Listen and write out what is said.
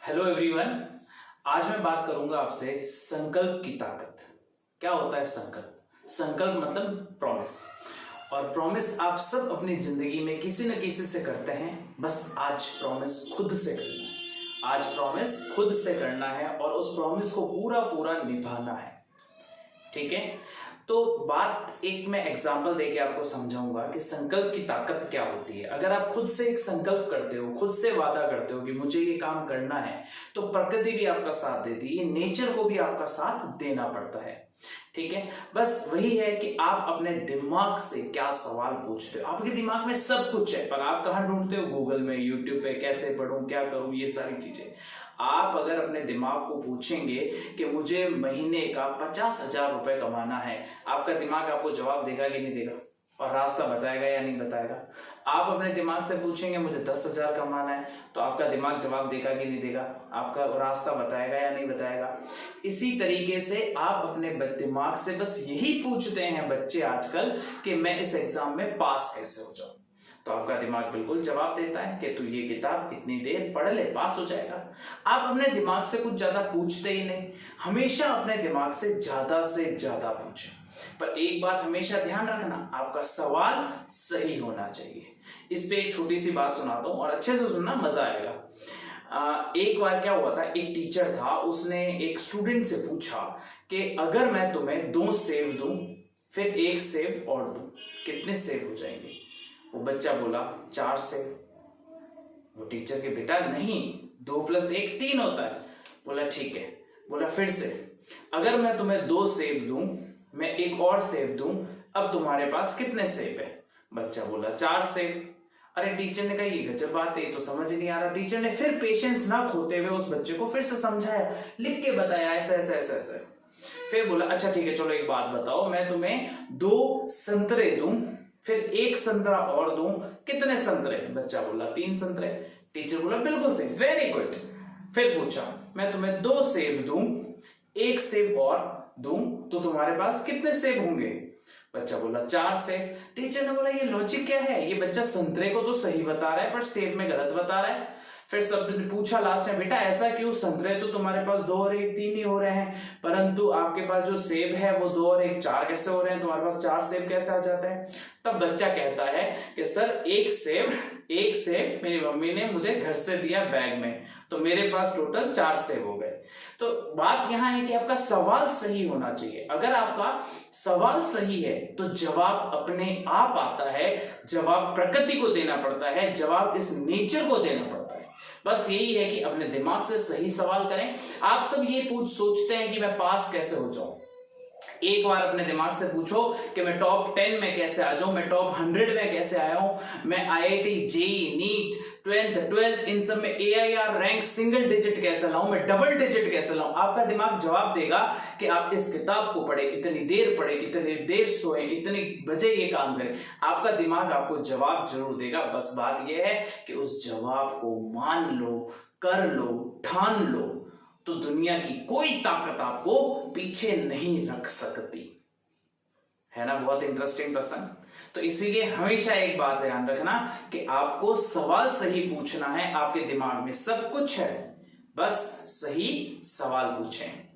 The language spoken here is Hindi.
Hello everyone. आज मैं बात करूंगा आपसे संकल्प की ताकत। क्या होता है संकल्प? संकल्प मतलब प्रॉमिस, और प्रॉमिस आप सब अपनी जिंदगी में किसी न किसी से करते हैं। बस आज प्रॉमिस खुद से करना है। आज प्रॉमिस खुद से करना है और उस प्रॉमिस को पूरा पूरा निभाना है। ठीक है, तो बात एक मैं एग्जांपल देके आपको समझाऊंगा कि संकल्प की ताकत क्या होती है। अगर आप खुद से एक संकल्प करते हो, खुद से वादा करते हो कि मुझे ये काम करना है, तो प्रकृति भी आपका साथ देती है, नेचर को भी आपका साथ देना पड़ता है। ठीक है, बस वही है कि आप अपने दिमाग से क्या सवाल पूछ रहे हो। आपके दिमाग में सब कुछ है, पर आप कहाँ ढूंढते हो? गूगल में, यूट्यूब पे, कैसे पढूं, क्या करूं, ये सारी चीजें। आप अगर अपने दिमाग को पूछेंगे कि मुझे महीने का 50,000 रुपए कमाना है, आपका दिमाग आपको जवाब देगा कि नहीं देगा, और रास्ता बताएगा या नहीं बताएगा? आप अपने दिमाग से पूछेंगे मुझे 10,000 कमाना है, तो आपका दिमाग जवाब देगा कि नहीं देगा, आपका रास्ता बताएगा या नहीं बताएगा? इसी तरीके से आप अपने दिमाग से बस यही पूछते हैं बच्चे आजकल कि मैं इस एग्जाम में पास कैसे हो जाऊं, तो आपका दिमाग बिल्कुल जवाब देता है कि तू ये किताब इतनी देर पढ़ ले, पास हो जाएगा। आप अपने दिमाग से कुछ ज्यादा पूछते ही नहीं, हमेशा अपने दिमाग से ज्यादा पूछें। पर एक बात हमेशा ध्यान रखना, आपका सवाल सही होना चाहिए। इस पे एक छोटी सी बात सुनाता हूं और अच्छे से सुनना, मजा आएगा। एक बार क्या हुआ था, एक टीचर था, उसने एक स्टूडेंट से पूछा कि अगर मैं तुम्हें 2 सेब दूं फिर 1 सेब और दूं, कितने सेब हो जाएंगे? वो बच्चा बोला 4 सेब। वो टीचर के बेटा नहीं, 2 + 1 3 होता है। बोला ठीक है। बोला फिर से, अगर मैं तुम्हें 2 सेब दूं, मैं 1 और सेब दूं, अब तुम्हारे पास कितने सेब है? बच्चा बोला 4 सेब। अरे टीचर ने कहा ये गजब बात है, ये तो समझ ही नहीं आ रहा। टीचर ने फिर पेशेंस ना खोते हुए उस बच्चे को फिर से समझाया, लिख के बताया ऐसा ऐसा ऐसा ऐसा। फिर बोला अच्छा ठीक है, चलो एक बात बताओ, मैं तुम्हें 2 संतरे दूं फिर 1 संतरा और दूं, कितने संतरे? बच्चा बोला 3 संतरे। टीचर बोला बिल्कुल सही, वेरी गुड। फिर पूछा मैं तुम्हें 2 सेब दूं, 1 सेब और दूं, तो तुम्हारे पास कितने सेब होंगे? बच्चा बोला 4 सेब। टीचर ने बोला ये लॉजिक क्या है? ये बच्चा संतरे को तो सही बता रहा है पर सेब में गलत बता रहा है। फिर सब ने पूछा लास्ट में, बेटा ऐसा क्यों? संतरे तो तुम्हारे पास 2 और 1 3 ही हो रहे हैं, परंतु आपके पास जो सेब है वो 2 और 1 4 कैसे हो रहे हैं? तुम्हारे पास 4 सेब कैसे आ जाते हैं? तब बच्चा कहता है कि सर 1 सेब मेरी मम्मी ने मुझे घर से दिया बैग में, तो मेरे पास टोटल 4 सेब हो गए। तो बात यहां है कि आपका सवाल सही होना चाहिए। अगर आपका सवाल सही है तो जवाब अपने आप आता है, जवाब प्रकृति को देना पड़ता है, जवाब इस नेचर को देना पड़ता है। बस यही है कि अपने दिमाग से सही सवाल करें। आप सब ये सोचते हैं कि मैं पास कैसे हो जाऊं। एक बार अपने दिमाग से पूछो कि मैं टॉप 10 में कैसे आ जाऊं, मैं टॉप 100 में कैसे आया हूं, मैं IIT, JEE, नीट, 12th इन सब में AIR रैंक सिंगल डिजिट कैसे लाऊं, मैं डबल डिजिट कैसे लाऊं। आपका दिमाग जवाब देगा कि आप इस किताब को पढ़े, इतनी देर सोए, इतने बजे ये काम करें। आपका दिमाग आपको जवाब जरूर देगा। बस बात यह है कि उस जवाब को मान लो, कर लो, ठान लो, तो दुनिया की कोई ताकत आपको पीछे नहीं रख सकती। है ना बहुत इंटरेस्टिंग प्रश्न? तो इसीलिए हमेशा एक बात ध्यान रखना कि आपको सवाल सही पूछना है। आपके दिमाग में सब कुछ है, बस सही सवाल पूछें।